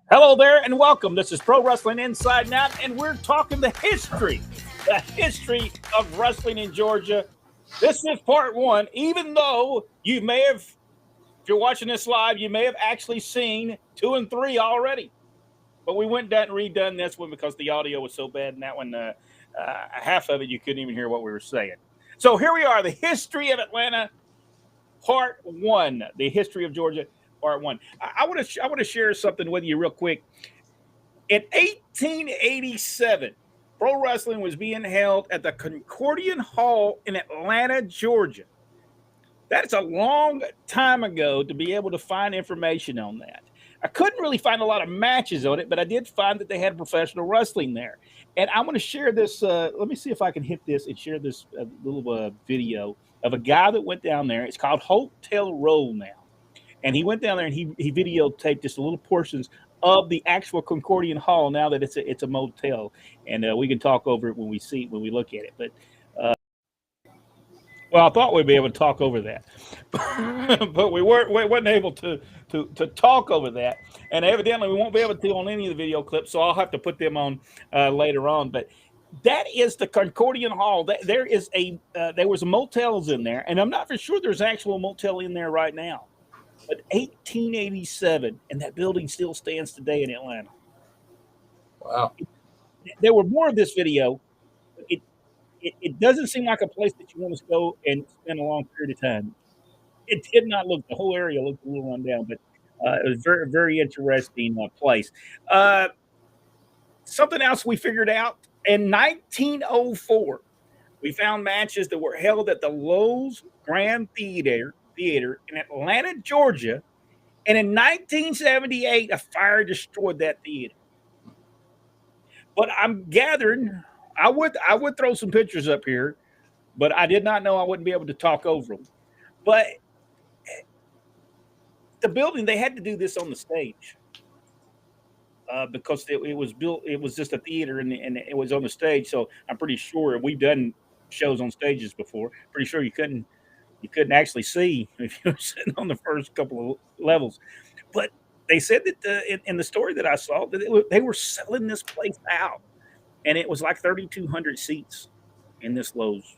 Hello there and welcome. This is Pro Wrestling Inside and Out, and we're talking the history of wrestling in Georgia. This is part one, even though you may have, if you're watching this live, you may have actually seen 2 and 3 already. But we went down and redone this one because the audio was so bad, and that one, half of it, you couldn't even hear what we were saying. So here we are, the history of Atlanta, part one, the history of Georgia. Part one. I want to share something with you real quick. In 1887, pro wrestling was being held at the Concordian Hall in Atlanta, Georgia. That's a long time ago to be able to find information on that. I couldn't really find a lot of matches on it, but I did find that they had professional wrestling there. And I'm going to share this. Let me see if I can hit this and share this little video of a guy that went down there. It's called Hotel Roll now. And he went down there and he videotaped just little portions of the actual Concordian Hall. Now that it's a motel, and we can talk over it when we look at it. But well, I thought we'd be able to talk over that, but we wasn't able to talk over that, and evidently we won't be able to on any of the video clips. So I'll have to put them on later on. But that is the Concordian Hall. There was motels in there, and I'm not for sure there's actual motel in there right now. But 1887, and that building still stands today in Atlanta. Wow. There were more of this video. It doesn't seem like a place that you want to go and spend a long period of time. It did not look, the whole area looked a little run down, but it was very, very interesting place. Something else we figured out in 1904, we found matches that were held at the Lowe's Grand Theater in Atlanta, Georgia, and in 1978, a fire destroyed that theater. But I'm gathering, I would throw some pictures up here, but I did not know I wouldn't be able to talk over them. But the building, they had to do this on the stage because it was built. It was just a theater, and it was on the stage. So I'm pretty sure we've done shows on stages before. Pretty sure you couldn't actually see if you were sitting on the first couple of levels. But they said that in the story that I saw that they were selling this place out, and it was like 3,200 seats in this Lowe's,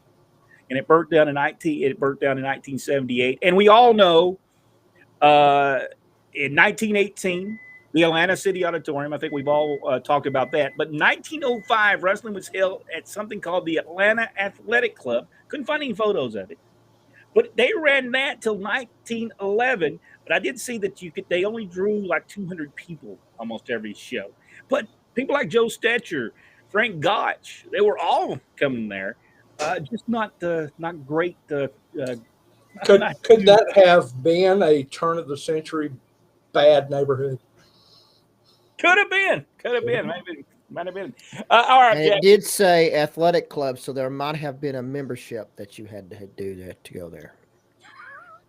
and it burnt down in 1978. And we all know in 1918 the Atlanta City Auditorium. I think we've all talked about that. But in 1905, wrestling was held at something called the Atlanta Athletic Club. Couldn't find any photos of it. But they ran that till 1911. But I did see that they only drew like 200 people almost every show. But people like Joe Stetcher, Frank Gotch, they were all coming there. Just not great. Could that have been a turn of the century bad neighborhood? Could have been. Maybe. Might have been. All right. And it did say athletic club, so there might have been a membership that you had to do that to go there.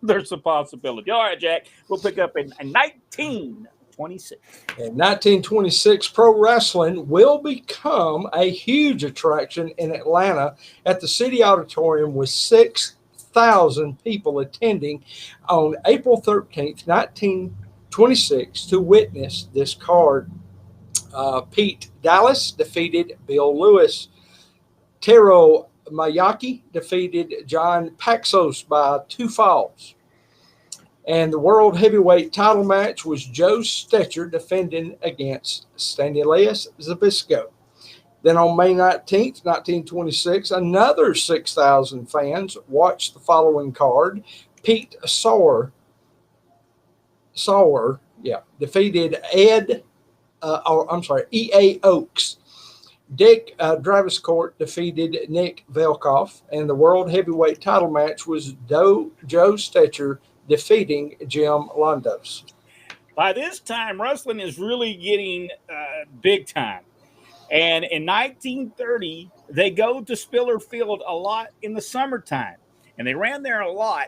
There's a possibility. All right, Jack. We'll pick up in 1926. In 1926, pro wrestling will become a huge attraction in Atlanta at the City Auditorium with 6,000 people attending on April 13th, 1926 to witness this card. Pete Dallas defeated Bill Lewis. Taro Mayaki defeated John Paxos by 2 falls. And the World Heavyweight title match was Joe Stetcher defending against Stanislaus Zabisco. Then on May 19th, 1926, another 6,000 fans watched the following card. Pete Sauer defeated E.A. Oaks. Dick Draviscourt defeated Nick Velkoff, and the World Heavyweight title match was Joe Stetcher defeating Jim Londos. By this time, wrestling is really getting big time. And in 1930, they go to Spiller Field a lot in the summertime. And they ran there a lot,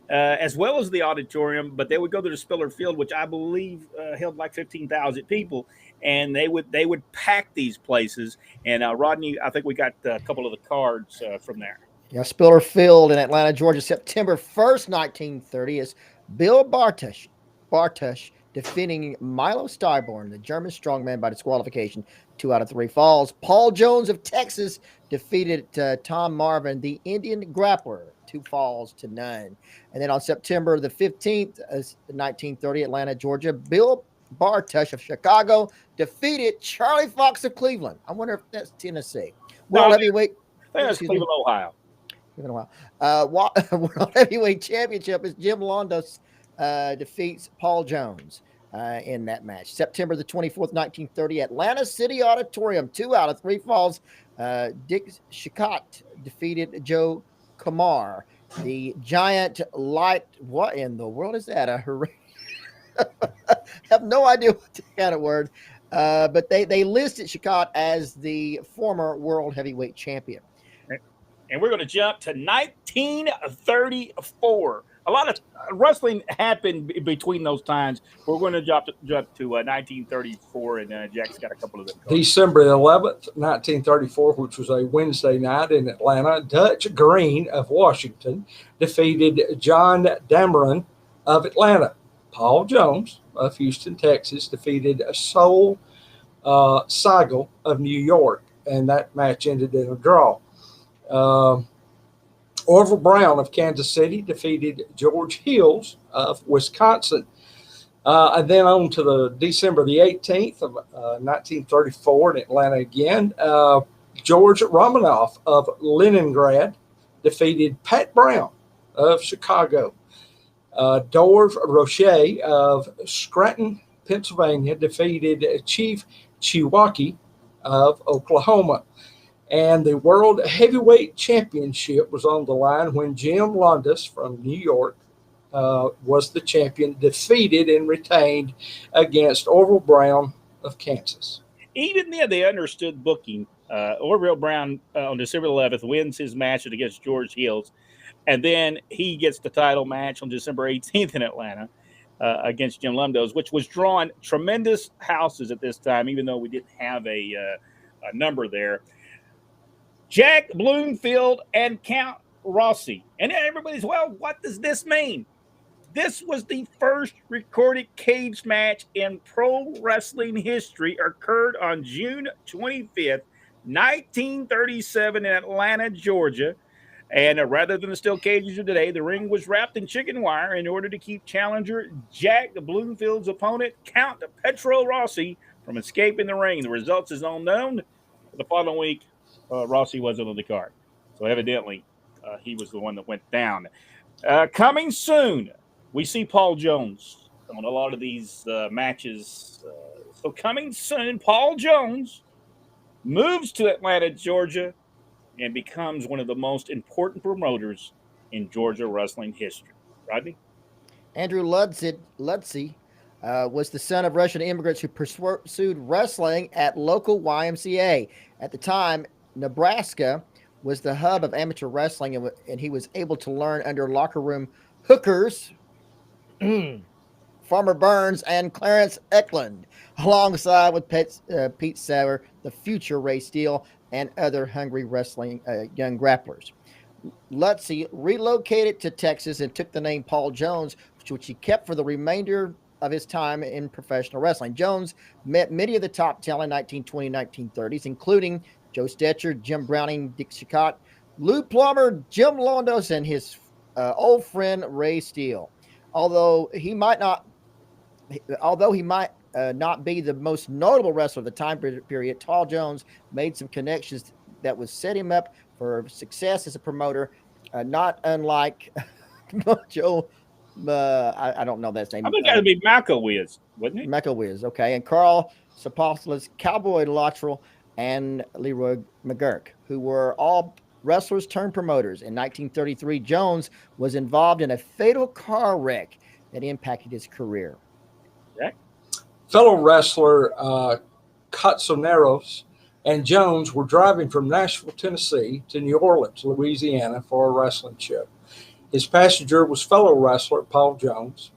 as well as the auditorium, but they would go to the Spiller Field, which I believe held like 15,000 people. And they would pack these places. And Rodney, I think we got a couple of the cards from there. Yeah, Spiller Field in Atlanta, Georgia, September 1st, 1930 is Bill Bartush defeating Milo Steiborn, the German strongman, by disqualification, 2 out of 3 falls. Paul Jones of Texas defeated Tom Marvin, the Indian grappler, 2 falls to none. And then on September the 15th, 1930, Atlanta, Georgia, Bill Bartush of Chicago defeated Charlie Fox of Cleveland. I wonder if that's Tennessee. World heavyweight. That's Cleveland, Ohio. World Heavyweight Championship is Jim Londos defeats Paul Jones in that match. September the 24th, 1930, Atlanta City Auditorium, 2 out of 3 falls. Dick Schicott defeated Joe Kamar. The giant light, what in the world is that? Have no idea what kind of word. But they listed Schicott as the former world heavyweight champion. And we're going to jump to 1934. A lot of wrestling happened between those times. We're going to jump to 1934, and Jack's got a couple of them. December 11th, 1934, which was a Wednesday night in Atlanta, Dutch Green of Washington defeated John Dameron of Atlanta. Paul Jones of Houston, Texas defeated Sol Seigel of New York, and that match ended in a draw. Orville Brown of Kansas City defeated George Hills of Wisconsin. And then on to the December the 18th of 1934 in Atlanta again, George Romanoff of Leningrad defeated Pat Brown of Chicago. Dorv Roche of Scranton, Pennsylvania defeated Chief Chiwaki of Oklahoma. And the World Heavyweight Championship was on the line when Jim Londos from New York was the champion, defeated and retained against Orville Brown of Kansas. Even then, they understood booking. Orville Brown on December 11th wins his match against George Hills, and then he gets the title match on December 18th in Atlanta against Jim Londos, which was drawing tremendous houses at this time, even though we didn't have a number there. Jack Bloomfield and Count Rossi. And everybody's, well, what does this mean? This was the first recorded cage match in pro wrestling history, occurred on June 25th, 1937 in Atlanta, Georgia. And rather than the steel cages of today, the ring was wrapped in chicken wire in order to keep challenger Jack Bloomfield's opponent, Count Petro Rossi, from escaping the ring. The results is unknown. The following week, Rossi wasn't on the card. So evidently, he was the one that went down. Coming soon, we see Paul Jones on a lot of these matches. So coming soon, Paul Jones moves to Atlanta, Georgia, and becomes one of the most important promoters in Georgia wrestling history. Rodney? Andrew Lutzy was the son of Russian immigrants who pursued wrestling at local YMCA. At the time, Nebraska was the hub of amateur wrestling, and he was able to learn under locker room hookers, Farmer Burns and Clarence Eklund, alongside with Pete Sauer, the future Ray Steele, and other hungry wrestling young grapplers. Lutzy relocated to Texas and took the name Paul Jones, which he kept for the remainder of his time in professional wrestling. Jones met many of the top talent in 1920 1930s, including Joe Stetcher, Jim Browning, Dick Schicott, Lou Plummer, Jim Londos, and his old friend Ray Steele. Although he might not be the most notable wrestler of the time period, Paul Jones made some connections that would set him up for success as a promoter, not unlike Joe. I don't know that name. I think that would be Mako Wiz, wouldn't it? Mako Wiz, okay. And Carl Sapopoulos, Cowboy Luttrell, and Leroy McGurk, who were all wrestlers turned promoters. In 1933, Jones was involved in a fatal car wreck that impacted his career. Okay. Fellow wrestler Katsoneros and Jones were driving from Nashville, Tennessee to New Orleans, Louisiana for a wrestling show. His passenger was fellow wrestler Paul Jones.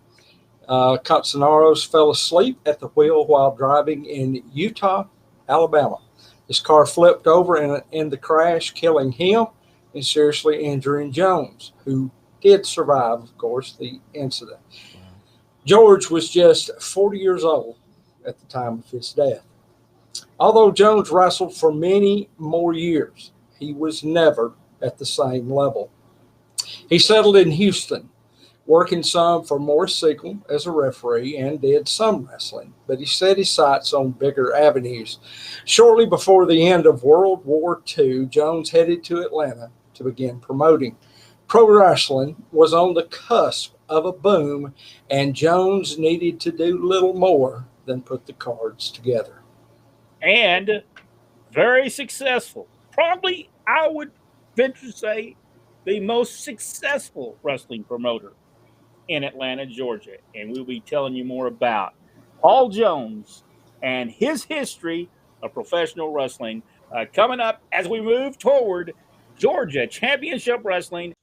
Katsoneros fell asleep at the wheel while driving in Utah, Alabama. His car flipped over in the crash, killing him and seriously injuring Jones, who did survive, of course, the incident. George was just 40 years old at the time of his death. Although Jones wrestled for many more years, he was never at the same level. He settled in Houston, working some for Morris Siegel as a referee and did some wrestling, but he set his sights on bigger avenues. Shortly before the end of World War II, Jones headed to Atlanta to begin promoting. Pro wrestling was on the cusp of a boom, and Jones needed to do little more than put the cards together. And very successful. Probably, I would venture to say, the most successful wrestling promoter in Atlanta, Georgia. And we'll be telling you more about Paul Jones and his history of professional wrestling coming up as we move toward Georgia Championship Wrestling